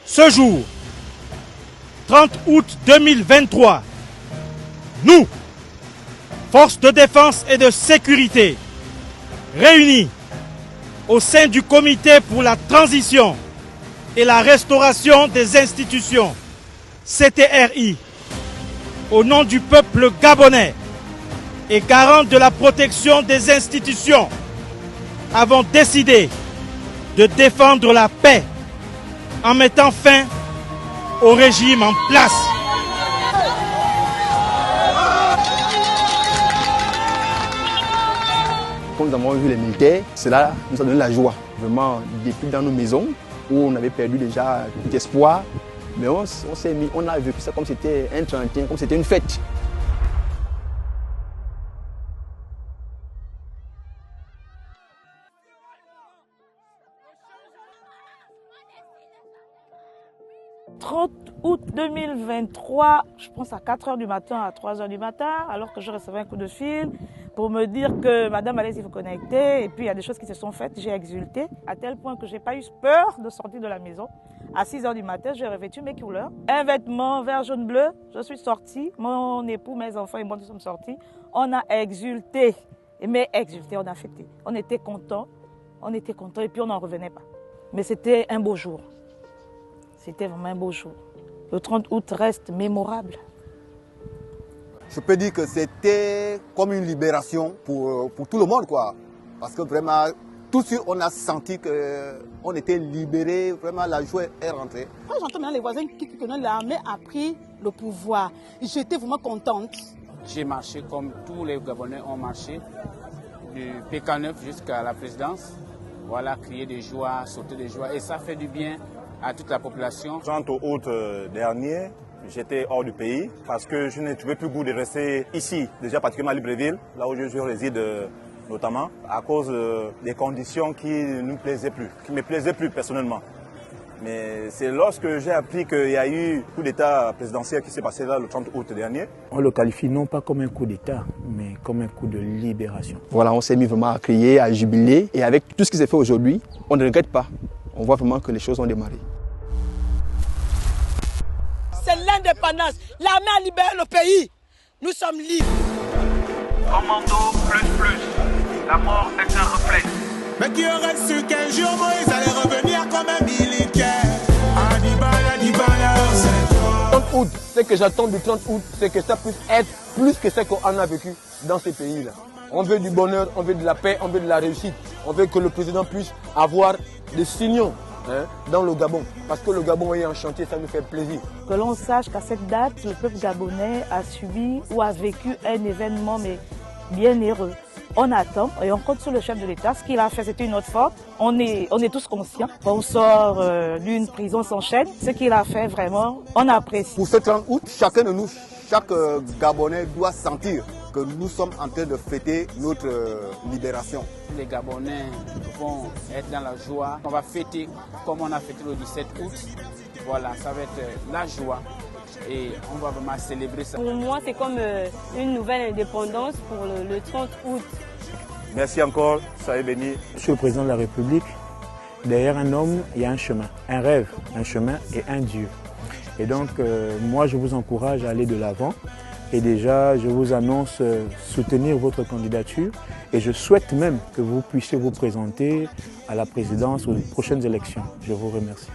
Ce jour, 30 août 2023, nous, forces de défense et de sécurité, réunis au sein du comité pour la transition et la restauration des institutions, CTRI, au nom du peuple gabonais et garant de la protection des institutions, avons décidé de défendre la paix en mettant fin au régime en place. Quand nous avons vu les militaires, cela nous a donné la joie. Vraiment, depuis dans nos maisons, où on avait perdu déjà tout espoir, mais on s'est mis, on a vécu ça comme c'était un 31, comme c'était une fête. « 30 août 2023, je pense à 4 h du matin, à 3 h du matin, alors que je recevais un coup de fil pour me dire que madame, allez-y vous connecter. Et puis il y a des choses qui se sont faites, j'ai exulté, à tel point que je n'ai pas eu peur de sortir de la maison. À 6 h du matin, j'ai revêtu mes couleurs. Un vêtement vert, jaune, bleu, je suis sortie. Mon époux, mes enfants et moi, nous sommes sortis. On a exulté, mais exulté, on a fêté. On était contents et puis on n'en revenait pas. Mais c'était un beau jour. C'était vraiment un beau jour. Le 30 août reste mémorable. Je peux dire que c'était comme une libération pour tout le monde, quoi. Parce que vraiment, tout de suite, on a senti qu'on était libérés, vraiment la joie est rentrée. Quand j'entends maintenant les voisins qui l'armée a pris le pouvoir, j'étais vraiment contente. J'ai marché comme tous les Gabonais ont marché, du PK9 jusqu'à la présidence. Voilà, crier de joie, sauter de joie, et ça fait du bien à toute la population. 30 août dernier, j'étais hors du pays parce que je ne trouvais plus goût de rester ici, déjà particulièrement à Libreville, là où je réside notamment, à cause des conditions qui ne nous plaisaient plus, qui ne me plaisaient plus personnellement. Mais c'est lorsque j'ai appris qu'il y a eu un coup d'État présidentiel qui s'est passé là le 30 août dernier. On le qualifie non pas comme un coup d'État, mais comme un coup de libération. Voilà, on s'est mis vraiment à crier, à jubiler. Et avec tout ce qui s'est fait aujourd'hui, on ne regrette pas. On voit vraiment que les choses ont démarré. C'est l'indépendance. L'armée a libéré le pays. Nous sommes libres. Commando plus. La mort est un réflexe. Mais qui aurait su qu'un jour Moïse allait revenir comme un militaire. Le 30 août, ce que j'attends du 30 août, c'est que ça puisse être plus que ce qu'on a vécu dans ces pays-là. On veut du bonheur, on veut de la paix, on veut de la réussite. On veut que le président puisse avoir des signaux dans le Gabon. Parce que le Gabon est en chantier, ça nous fait plaisir. Que l'on sache qu'à cette date, le peuple gabonais a subi ou a vécu un événement mais bien heureux. On attend et on compte sur le chef de l'État. Ce qu'il a fait, c'était une autre faute. On est tous conscients. On sort d'une prison sans chaîne. Ce qu'il a fait, vraiment, on apprécie. Pour ce 30 août, chacun de nous, chaque Gabonais doit sentir que nous sommes en train de fêter notre libération. Les Gabonais vont être dans la joie. On va fêter comme on a fêté le 17 août. Voilà, ça va être la joie et on va vraiment célébrer ça. Pour moi, c'est comme une nouvelle indépendance pour le 30 août. Merci encore, soyez bénis. Monsieur le Président de la République, derrière un homme, il y a un chemin, un rêve, un chemin et un Dieu. Et donc, moi, je vous encourage à aller de l'avant. Et déjà, je vous annonce soutenir votre candidature. Et je souhaite même que vous puissiez vous présenter à la présidence aux prochaines élections. Je vous remercie.